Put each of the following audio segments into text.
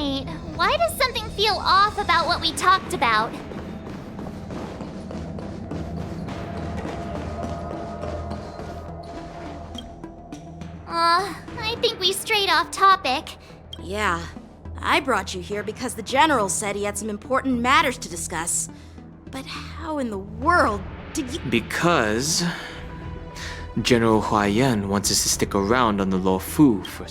Wait, why does something feel off about what we talked about? I think we strayed off topic. Yeah, I brought you here because the General said he had some important matters to discuss. But how in the world did you— Because General Huaiyan wants us to stick around on the Luofu for...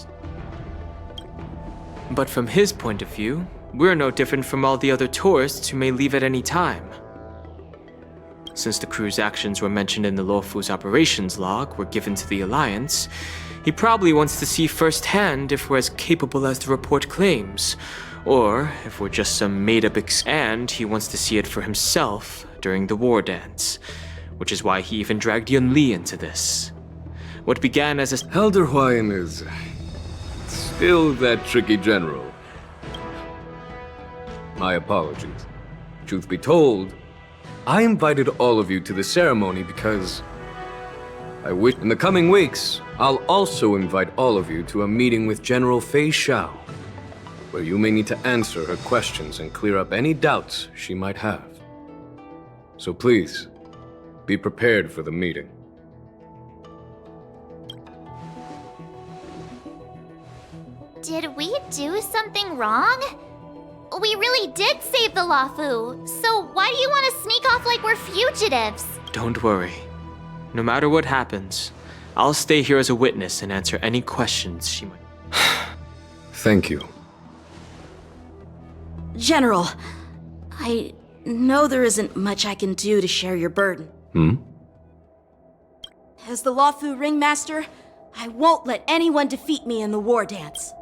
But from his point of view, we're no different from all the other tourists who may leave at any time. Since the crew's actions were mentioned in the Luofu's operations log were given to the Alliance, he probably wants to see firsthand if we're as capable as the report claims, or if we're just some made-up and he wants to see it for himself during the war dance, which is why he even dragged Yun Li into this. What began as a— Elder Huayan is still that tricky general. My apologies. Truth be told, I invited all of you to the ceremony because I wish in the coming weeks, I'll also invite all of you to a meeting with General Fei Xiao, where you may need to answer her questions and clear up any doubts she might have. So please, be prepared for the meeting. Did we do something wrong? We really did save the Luofu, so why do you want to sneak off like we're fugitives? Don't worry. No matter what happens, I'll stay here as a witness and answer any questions she might... Thank you. General, I know there isn't much I can do to share your burden. As the Luofu Ringmaster, I won't let anyone defeat me in the war dance.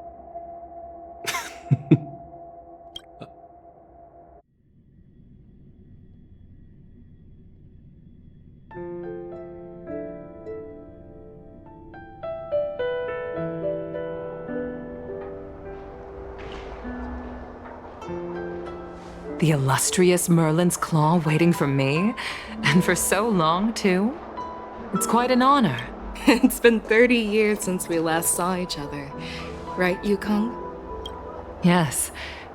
The illustrious Merlin's Claw waiting for me? And for so long, too? It's quite an honor. It's been 30 years since we last saw each other. Right, Yukong? Yes.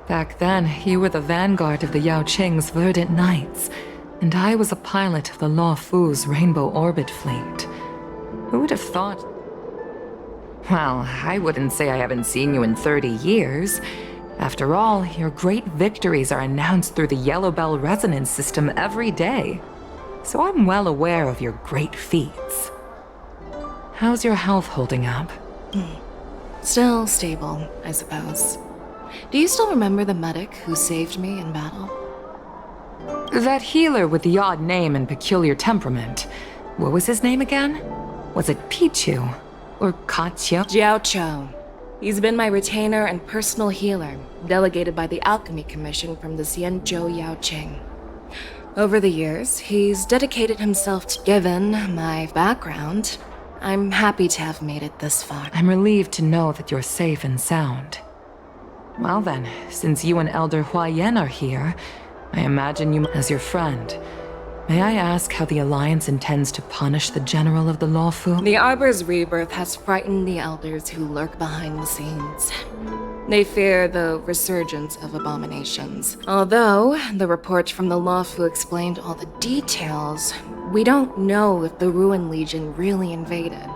Back then, you were the vanguard of the Yao Qing's Verdant Knights, and I was a pilot of the Luofu's Rainbow Orbit Fleet. Who would have thought? Well, I wouldn't say I haven't seen you in 30 years. After all, your great victories are announced through the Yellow Bell resonance system every day. So I'm well aware of your great feats. How's your health holding up? Still stable, I suppose. Do you still remember the medic who saved me in battle? That healer with the odd name and peculiar temperament. What was his name again? Was it Pichu? Or Kachiu? Jiao Cho. He's been my retainer and personal healer, delegated by the Alchemy Commission from the Xianzhou Yao Qing. Over the years, he's dedicated himself to... Given my background, I'm happy to have made it this far. I'm relieved to know that you're safe and sound. Well then, since you and Elder Huaiyan are here, I imagine you as your friend. May I ask how the Alliance intends to punish the General of the Luofu? The Arbor's rebirth has frightened the elders who lurk behind the scenes. They fear the resurgence of abominations. Although the report from the Luofu explained all the details, we don't know if the Ruin Legion really invaded,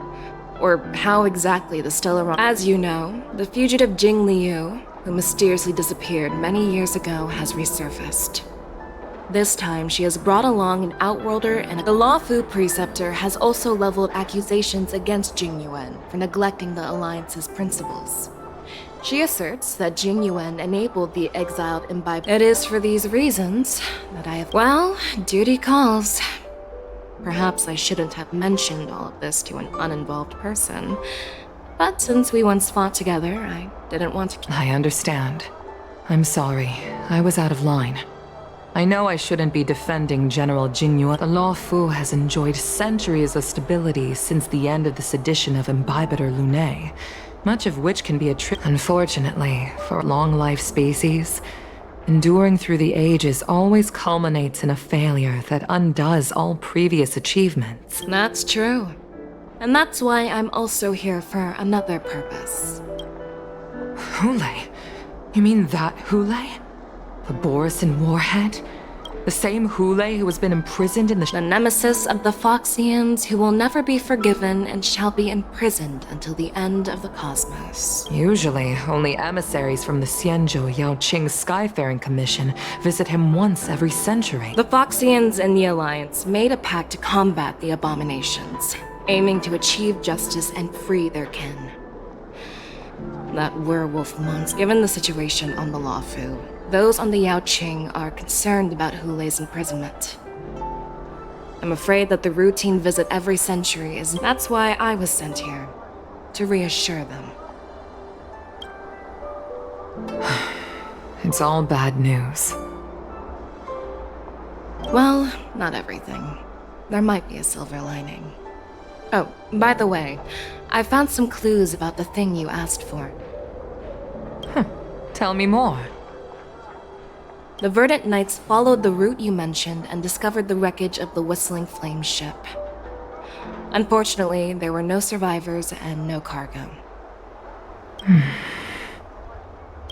or how exactly the Stellar... As you know, the fugitive Jing Liu, who mysteriously disappeared many years ago, has resurfaced. This time, she has brought along an Outworlder, and the Luofu Preceptor has also leveled accusations against Jing Yuan for neglecting the Alliance's principles. She asserts that Jing Yuan enabled the exiled imbibe. It is for these reasons that I have... Well, duty calls. Perhaps I shouldn't have mentioned all of this to an uninvolved person, but since we once fought together, I didn't want to... I understand. I'm sorry. I was out of line. I know I shouldn't be defending General Jingyuan. The Luofu has enjoyed centuries of stability since the end of the sedition of Imbibitor Lunae, much of which can be attributed. Unfortunately, for a long-life species, enduring through the ages always culminates in a failure that undoes all previous achievements. That's true. And that's why I'm also here for another purpose. Hule, You mean that Hule? The Borisin warhead? The same Hule who has been imprisoned in The nemesis of the Foxians who will never be forgiven and shall be imprisoned until the end of the cosmos. Usually, only emissaries from the Xianzhou Yaoqing Skyfaring Commission visit him once every century. The Foxians and the Alliance made a pact to combat the abominations, aiming to achieve justice and free their kin. That werewolf monster. Given the situation on the Luofu, those on the Yaoqing are concerned about Hule's imprisonment. I'm afraid that the routine visit every century is... That's why I was sent here, to reassure them. It's all bad news. Well, not everything. There might be a silver lining. Oh, by the way, I found some clues about the thing you asked for. Tell me more. The Verdant Knights followed the route you mentioned and discovered the wreckage of the Whistling Flame ship. Unfortunately, there were no survivors and no cargo.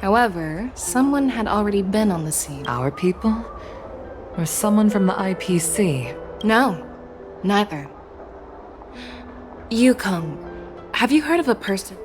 However, someone had already been on the scene. Our people? Or someone from the IPC? No, neither. Yukong, have you heard of a person?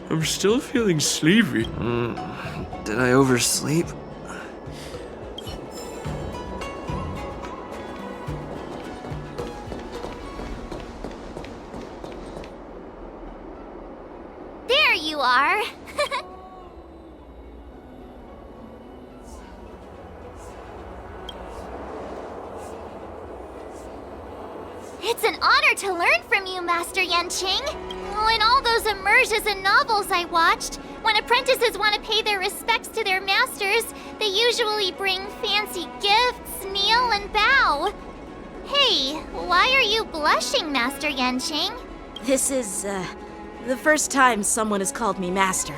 I'm still feeling sleepy. Did I oversleep? There you are. It's an honor to learn from you, Master Yanqing. In all those immersions and novels I watched, when apprentices want to pay their respects to their masters, they usually bring fancy gifts, kneel, and bow. Hey, why are you blushing, Master Yanqing? This is, the first time someone has called me master.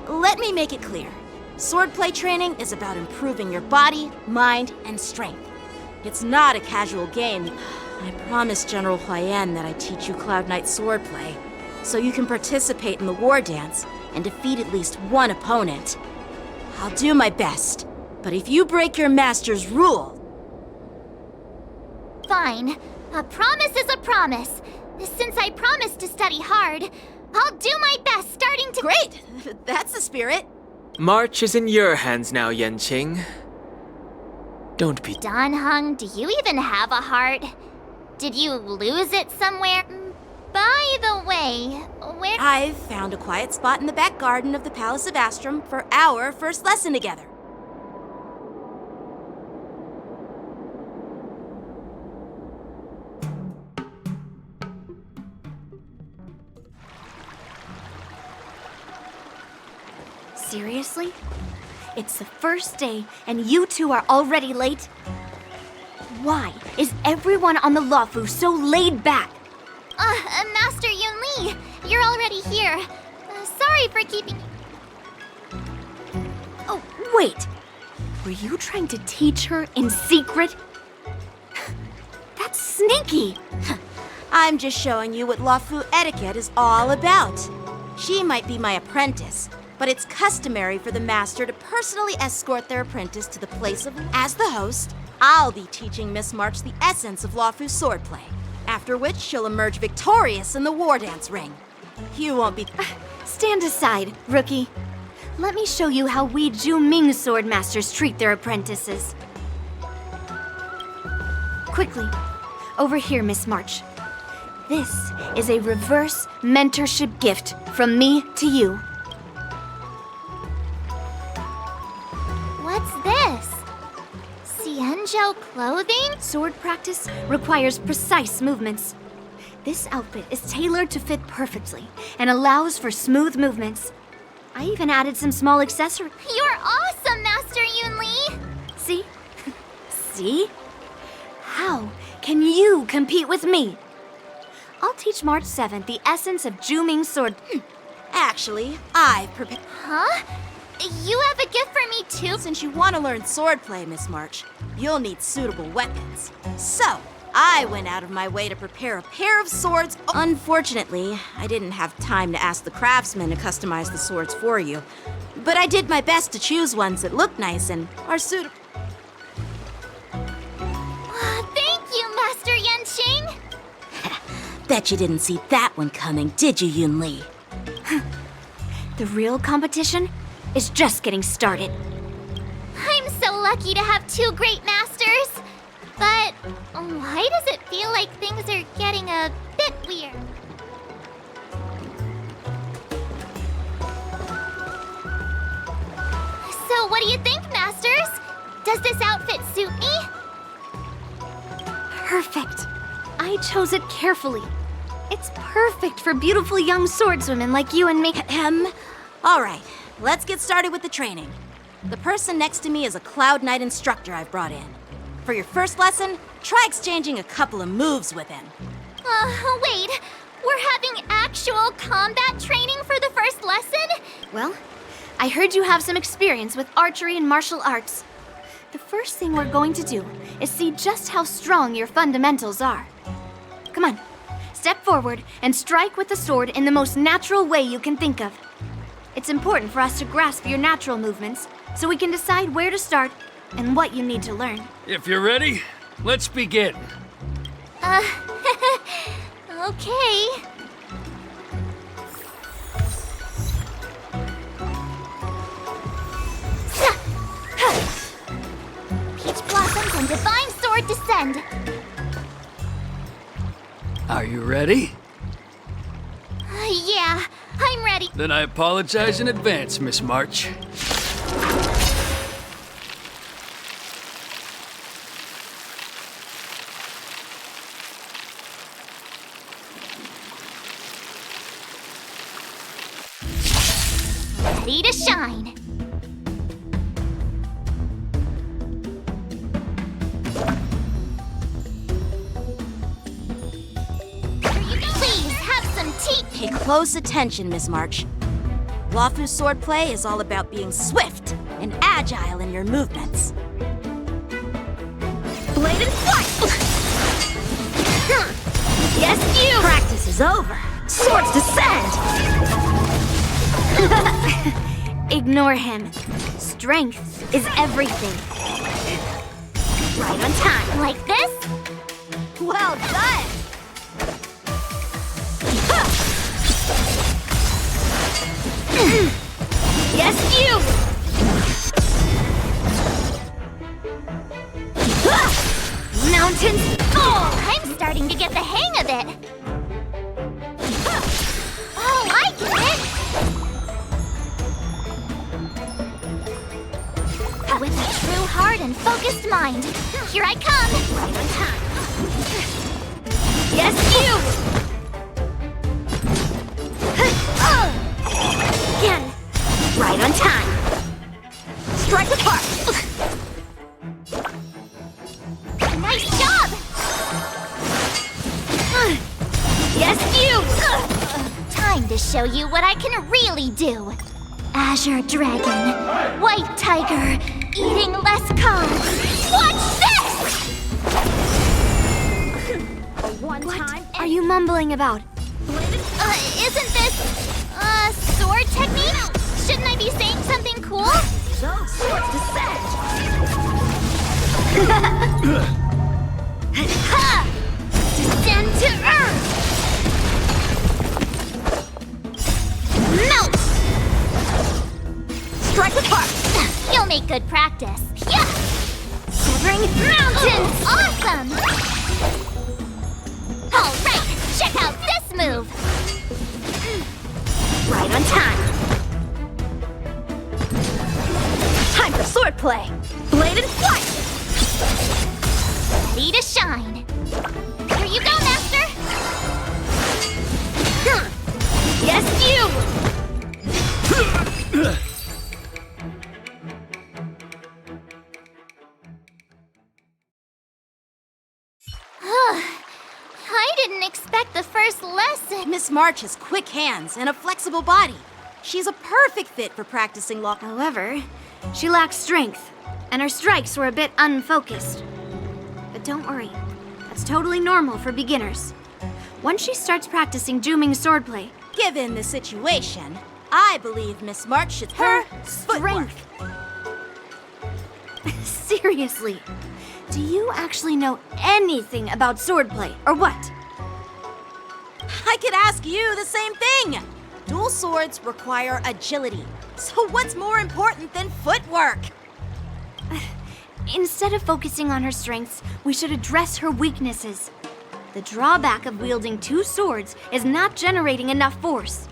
Let me make it clear. Swordplay training is about improving your body, mind, and strength. It's not a casual game. I promised General Huayan that I'd teach you Cloud Knight swordplay, so you can participate in the war dance and defeat at least one opponent. I'll do my best, but if you break your master's rule... Fine. A promise is a promise. Since I promised to study hard, I'll do my best starting to... Great! That's the spirit. March is in your hands now, Yanqing. Don't be... Danheng, do you even have a heart? Did you lose it somewhere? By the way, where... I've found a quiet spot in the back garden of the Palace of Astrum for our first lesson together. Seriously? It's the first day and you two are already late? Why is everyone on the Luofu so laid back? Master Yunli, you're already here. Sorry for keeping... Oh, wait. Were you trying to teach her in secret? That's sneaky. I'm just showing you what Luofu etiquette is all about. She might be my apprentice, but it's customary for the master to personally escort their apprentice to the place of... As the host, I'll be teaching Miss March the essence of Luofu's swordplay, after which she'll emerge victorious in the war dance ring. You won't be... Stand aside, rookie. Let me show you how we Zhu-Ming sword masters treat their apprentices. Quickly, over here, Miss March. This is a reverse mentorship gift from me to you. What's this? ninja clothing? Sword practice requires precise movements. This outfit is tailored to fit perfectly and allows for smooth movements. I even added some small accessories. You're awesome, Master Yunli! See? See? How can you compete with me? I'll teach March 7th the essence of Juming sword. Actually, I've prepared. Huh? You have a gift for me too? Since you want to learn swordplay, Miss March, you'll need suitable weapons. So, I went out of my way to prepare a pair of swords. Unfortunately, I didn't have time to ask the craftsman to customize the swords for you. But I did my best to choose ones that look nice and are suitable. Thank you, Master Yanqing! Bet you didn't see that one coming, did you, Yunli? The real competition is just getting started. I'm so lucky to have two great masters. But why does it feel like things are getting a bit weird? So what do you think, Masters? Does this outfit suit me? Perfect. I chose it carefully. It's perfect for beautiful young swordswomen like you and me. All right, let's get started with the training. The person next to me is a Cloud Knight instructor I've brought in. For your first lesson, try exchanging a couple of moves with him. Wait. We're having actual combat training for the first lesson? Well, I heard you have some experience with archery and martial arts. The first thing we're going to do is see just how strong your fundamentals are. Come on, step forward and strike with the sword in the most natural way you can think of. It's important for us to grasp your natural movements so we can decide where to start and what you need to learn. If you're ready, let's begin. Okay. Peach blossoms and divine sword descend. Are you ready? Yeah, I'm ready. Then I apologize in advance, Miss March. Ready to shine. Please have some tea. Pay close attention, Miss March. Luofu swordplay is all about being swift and agile in your movements. Blade and flight! Yes, you! Practice is over. Swords descend! Ignore him. Strength is everything. Right on time. Like this? Well done! Yes, you! Mountains! Oh, I'm starting to get the hang of it. Oh, I get it. With a true heart and focused mind, here I come. Right on time. Yes, you! Again! Right on time. Strike apart! Nice job. Yes, you! Time to show you what I can really do. Azure Dragon, White Tiger, eating less carbs. Watch this! One What time. are you mumbling about? Isn't this, sword technique? Shouldn't I be saying something cool? Those swords descend. Ha! Descend to earth! Melt! Strike apart! You'll make good practice. Yeah! Severing mountains! Awesome! All right, check out this move. Right on time. Time for swordplay. Blade and flight! expect the first lesson. Miss March has quick hands and a flexible body. She's a perfect fit for practicing law. However, she lacks strength, and her strikes were a bit unfocused. But don't worry, that's totally normal for beginners. Once she starts practicing Juming swordplay, Given the situation, I believe Miss March should her footwork. strength. Seriously, do you actually know anything about swordplay, or what? I could ask you the same thing. Dual swords require agility. So what's more important than footwork? Instead of focusing on her strengths, we should address her weaknesses. The drawback of wielding two swords is not generating enough force.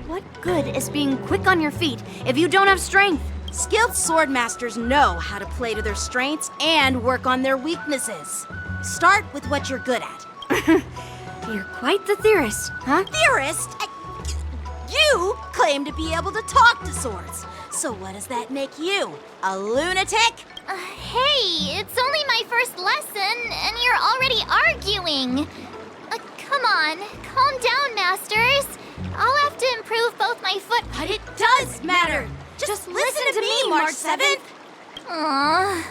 What good is being quick on your feet if you don't have strength? Skilled sword masters know how to play to their strengths and work on their weaknesses. Start with what you're good at. You're quite the theorist, huh? Theorist? You claim to be able to talk to swords. So what does that make you? A lunatic? Hey, it's only my first lesson, and you're already arguing. Come on, calm down, masters. I'll have to improve both my foot. But it does matter. Just listen to me, March 7th. Aww.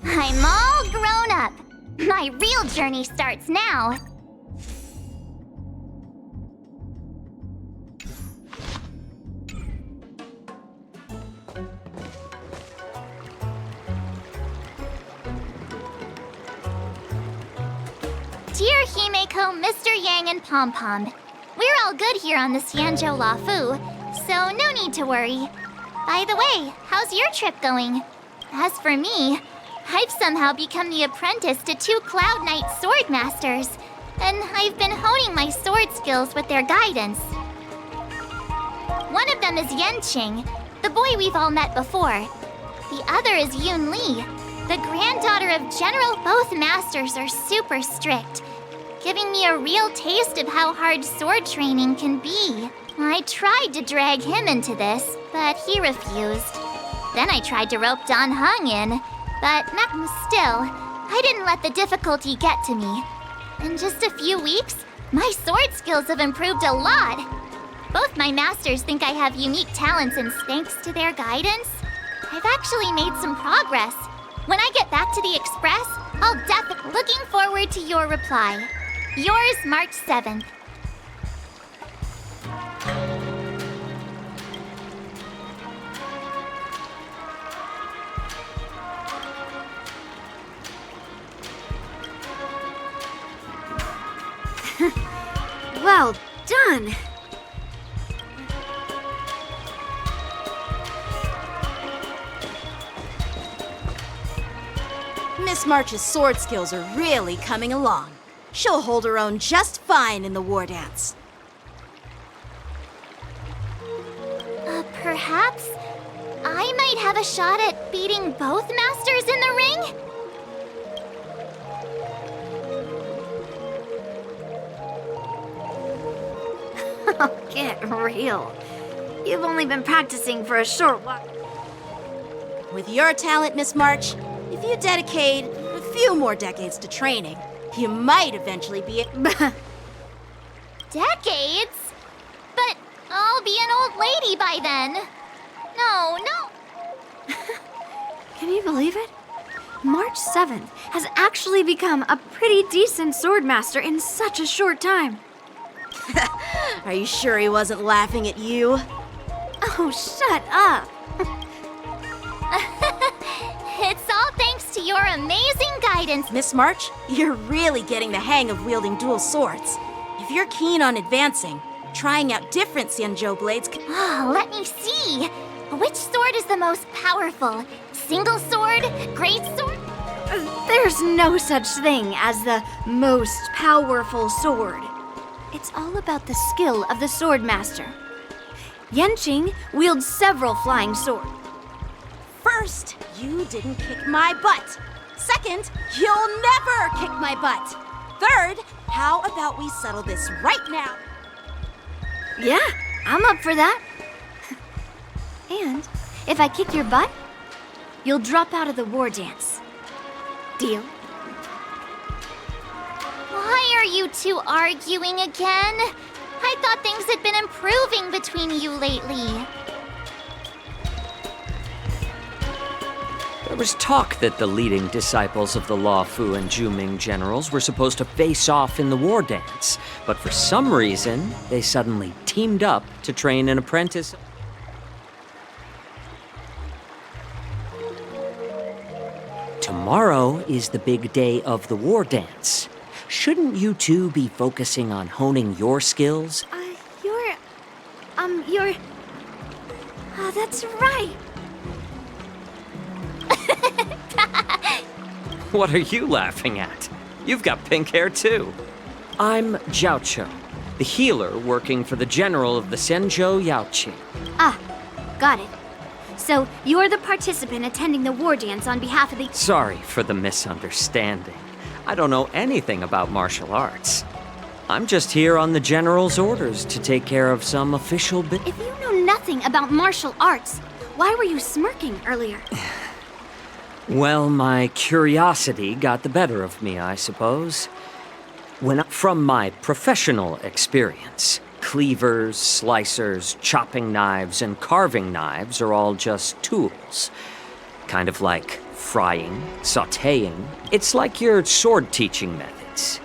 I'm all grown up. My real journey starts now. Dear Himeko, Mr. Yang, and Pom Pom, we're all good here on the Xianzhou Lafu, so no need to worry. By the way, how's your trip going? As for me, I've somehow become the apprentice to two Cloud Knight sword masters, and I've been honing my sword skills with their guidance. One of them is Yanqing, the boy we've all met before. The other is Yun Li, the granddaughter of General. Both masters are super strict, giving me a real taste of how hard sword training can be. I tried to drag him into this, but he refused. Then I tried to rope Dan Heng in, but still, I didn't let the difficulty get to me. In just a few weeks, my sword skills have improved a lot. Both my masters think I have unique talents, and thanks to their guidance, I've actually made some progress. When I get back to the Express, I'll definitely looking forward to your reply. Yours, March 7th. Well done! Miss March's sword skills are really coming along. She'll hold her own just fine in the war dance. Perhaps I might have a shot at beating both masters in the ring? Get real. You've only been practicing for a short while. With your talent, Miss March, if you dedicate a few more decades to training, you might eventually be Decades? But I'll be an old lady by then. No. Can you believe it? March 7th has actually become a pretty decent swordmaster in such a short time. Are you sure he wasn't laughing at you? Oh, shut up. It's all thanks to your amazing guidance. Miss March, you're really getting the hang of wielding dual swords. If you're keen on advancing, trying out different Xianzhou blades can... Oh, let me see. Which sword is the most powerful? Single sword? Great sword? There's no such thing as the most powerful sword. It's all about the skill of the sword master. Yanqing wields several flying swords. First, you didn't kick my butt. Second, you'll never kick my butt. Third, how about we settle this right now? Yeah, I'm up for that. And if I kick your butt, you'll drop out of the war dance. Deal? Why are you two arguing again? I thought things had been improving between you lately. There was talk that the leading disciples of the Luofu and Zhuming generals were supposed to face off in the war dance, but for some reason, they suddenly teamed up to train an apprentice. Tomorrow is the big day of the war dance. Shouldn't you two be focusing on honing your skills? Oh, that's right. What are you laughing at? You've got pink hair too. I'm Jiaoqiu, the healer working for the general of the Senzhou Yaoqing. Ah, got it. So, you're the participant attending the war dance on behalf of the... Sorry for the misunderstanding. I don't know anything about martial arts. I'm just here on the general's orders to take care of some official bit. If you know nothing about martial arts, why were you smirking earlier? Well, my curiosity got the better of me, I suppose. From my professional experience, cleavers, slicers, chopping knives, and carving knives are all just tools. Kind of like frying, sautéing. It's like your sword teaching methods.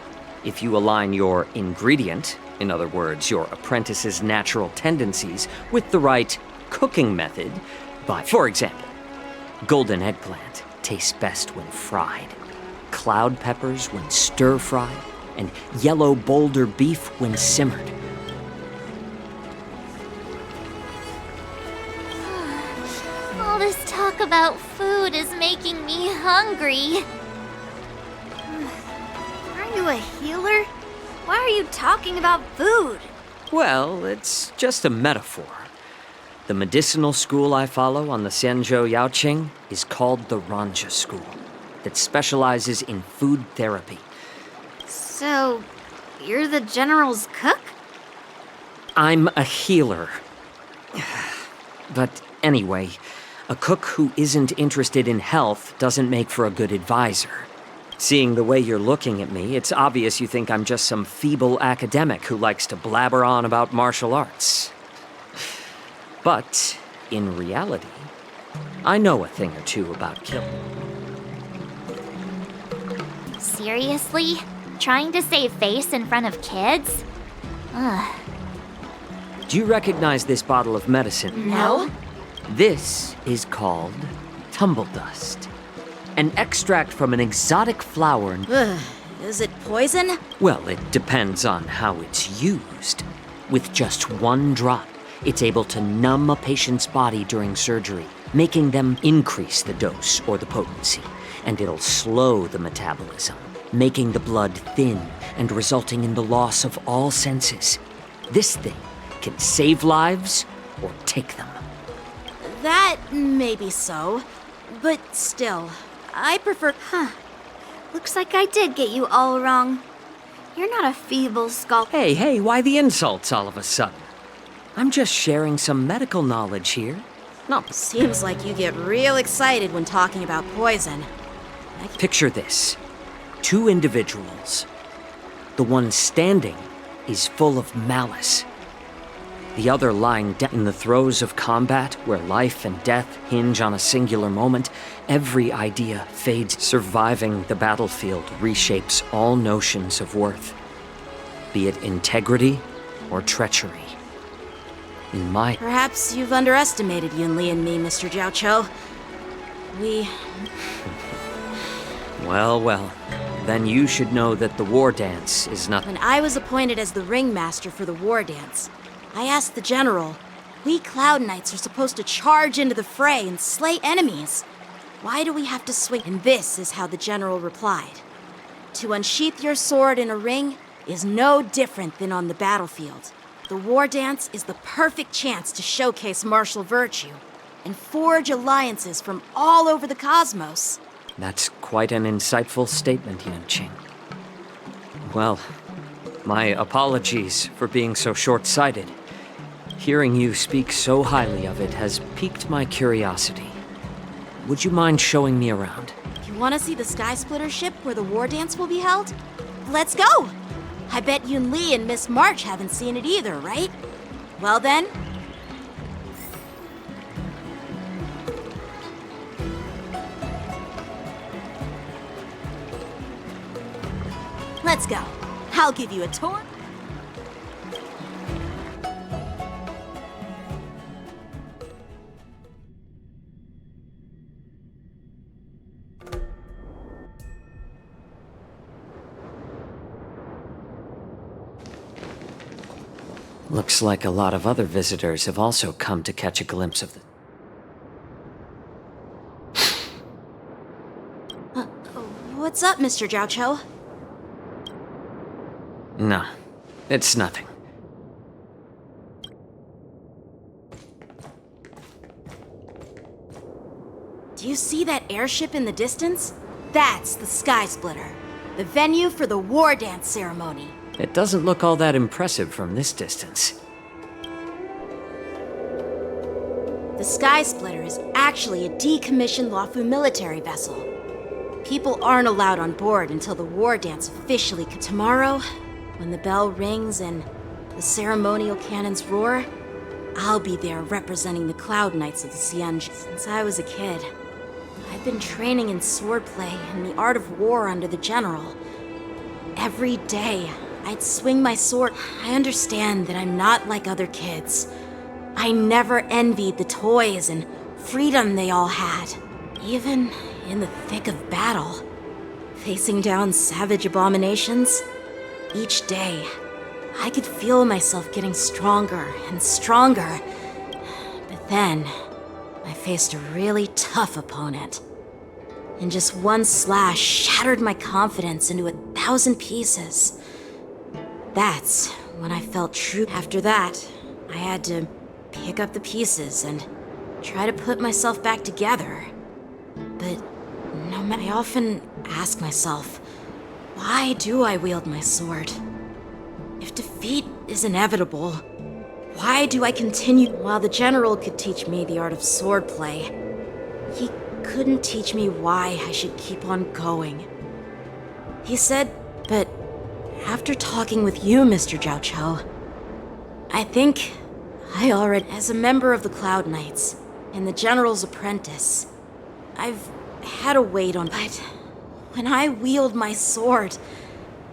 If you align your ingredient, in other words, your apprentice's natural tendencies, with the right cooking method, for example, golden eggplant tastes best when fried, cloud peppers when stir-fried, and yellow boulder beef when simmered. All this talk about food is making me hungry. Are you a healer? Why are you talking about food? Well, it's just a metaphor. The medicinal school I follow on the Senzhou Yaoqing is called the Ranja School, that specializes in food therapy. So, you're the general's cook? I'm a healer. But anyway, a cook who isn't interested in health doesn't make for a good advisor. Seeing the way you're looking at me, it's obvious you think I'm just some feeble academic who likes to blabber on about martial arts. But, in reality, I know a thing or two about killing. Seriously? Trying to save face in front of kids? Ugh. Do you recognize this bottle of medicine? No? This is called tumble dust. An extract from an exotic flower. Ugh, is it poison? Well, it depends on how it's used. With just one drop, it's able to numb a patient's body during surgery, making them increase the dose or the potency, and it'll slow the metabolism, making the blood thin and resulting in the loss of all senses. This thing can save lives or take them. That may be so, but still, I prefer... Looks like I did get you all wrong. You're not a feeble skull. Hey, why the insults all of a sudden? I'm just sharing some medical knowledge here. No. Seems like you get real excited when talking about poison. Picture this. 2 individuals. The one standing is full of malice. The other lying dead in the throes of combat, where life and death hinge on a singular moment, every idea fades. Surviving the battlefield reshapes all notions of worth, be it integrity or treachery. In my... Perhaps you've underestimated Yunli and me, Mr. Jiaoqiu. Well, then you should know that the war dance is not... When I was appointed as the ringmaster for the war dance, I asked the general, we Cloud Knights are supposed to charge into the fray and slay enemies. Why do we have to swing? And this is how the general replied. To unsheath your sword in a ring is no different than on the battlefield. The war dance is the perfect chance to showcase martial virtue and forge alliances from all over the cosmos. That's quite an insightful statement, Yanqing. Well, my apologies for being so short-sighted. Hearing you speak so highly of it has piqued my curiosity. Would you mind showing me around? You want to see the Sky Splitter ship where the war dance will be held? Let's go! I bet Yun Li and Miss March haven't seen it either, right? Well then... let's go. I'll give you a tour. Looks like a lot of other visitors have also come to catch a glimpse of the... What's up, Mr. Zhao Cho? No, it's nothing. Do you see that airship in the distance? That's the Sky Splitter, the venue for the war dance ceremony. It doesn't look all that impressive from this distance. The Sky Splitter is actually a decommissioned Luofu military vessel. People aren't allowed on board until the war dance officially. Tomorrow, when the bell rings and the ceremonial cannons roar, I'll be there representing the Cloud Knights of the Xianzhi. Since I was a kid, I've been training in swordplay and the art of war under the general. Every day, I'd swing my sword. I understand that I'm not like other kids. I never envied the toys and freedom they all had. Even in the thick of battle, facing down savage abominations, each day, I could feel myself getting stronger and stronger. But then, I faced a really tough opponent. And just one slash shattered my confidence into 1,000 pieces. That's when I felt true. After that, I had to pick up the pieces and try to put myself back together. But no matter, I often ask myself, why do I wield my sword? If defeat is inevitable, why do I continue? While the general could teach me the art of swordplay, he couldn't teach me why I should keep on going. He said, but after talking with you, Mr. Zhao Cho, I think I already, as a member of the Cloud Knights and the General's apprentice, I've had a weight on, but when I wield my sword,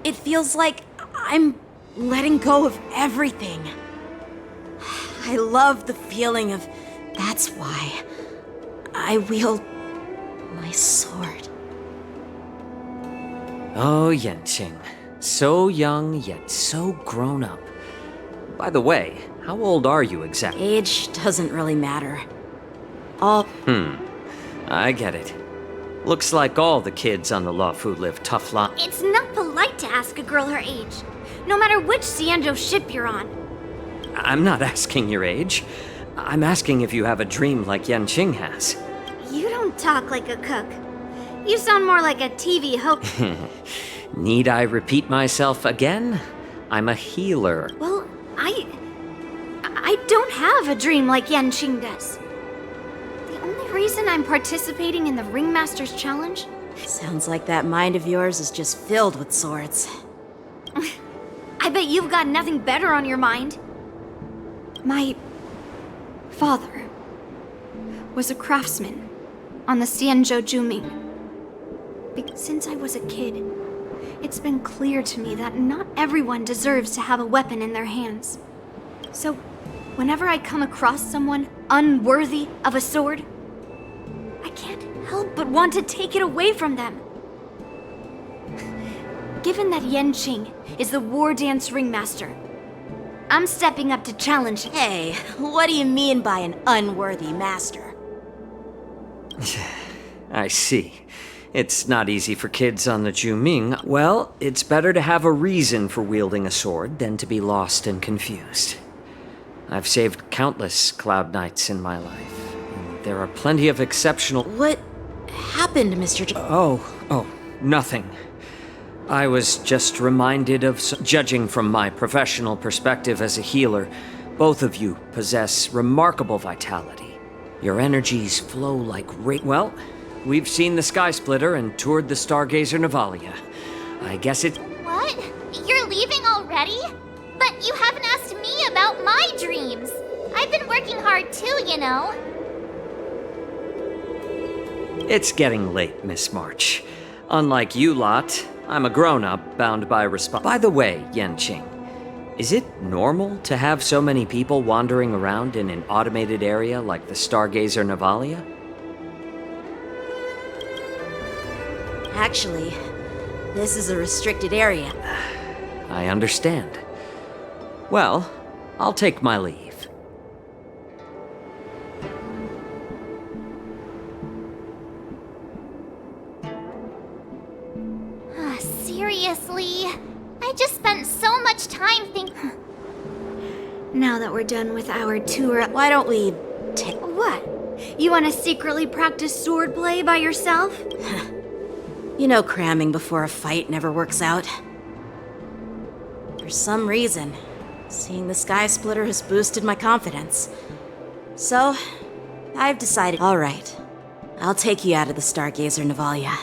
it feels like I'm letting go of everything. I love the feeling of, that's why I wield my sword. Oh, Yanqing. So young, yet so grown up. By the way, how old are you exactly? Age doesn't really matter. I get it. Looks like all the kids on the Luofu live tough lives. It's not polite to ask a girl her age, no matter which Xianzhou ship you're on. I'm not asking your age. I'm asking if you have a dream like Yanqing has. You don't talk like a cook. You sound more like a TV host. Need I repeat myself again? I'm a healer. Well, I don't have a dream like Yanqing does. The only reason I'm participating in the Ringmaster's Challenge? Sounds like that mind of yours is just filled with swords. I bet you've got nothing better on your mind. My father was a craftsman on the Xianzhou Juming. Since I was a kid, it's been clear to me that not everyone deserves to have a weapon in their hands. So, whenever I come across someone unworthy of a sword, I can't help but want to take it away from them. Given that Yanqing is the war dance ringmaster, I'm stepping up to challenge him. Hey, what do you mean by an unworthy master? I see. It's not easy for kids on the Juming. Well, it's better to have a reason for wielding a sword than to be lost and confused. I've saved countless Cloud Knights in my life, and there are plenty of exceptional... What happened, Mr. Oh, nothing. I was just reminded of... Judging from my professional perspective as a healer, both of you possess remarkable vitality. Your energies flow like Well, we've seen the Sky Splitter and toured the Stargazer Navalia. I guess it... What? You're leaving already? But you haven't asked me about my dreams. I've been working hard too, you know. It's getting late, Miss March. Unlike you lot, I'm a grown-up bound by By the way, Yanqing, is it normal to have so many people wandering around in an automated area like the Stargazer Navalia? Actually, this is a restricted area. I understand. Well, I'll take my leave. Seriously? I just spent so much time thinking... Now that we're done with our tour, Why don't we what? You want to secretly practice swordplay by yourself? You know, cramming before a fight never works out. For some reason, seeing the Sky Splitter has boosted my confidence. So, I've decided... Alright, I'll take you out of the Stargazer Navalia.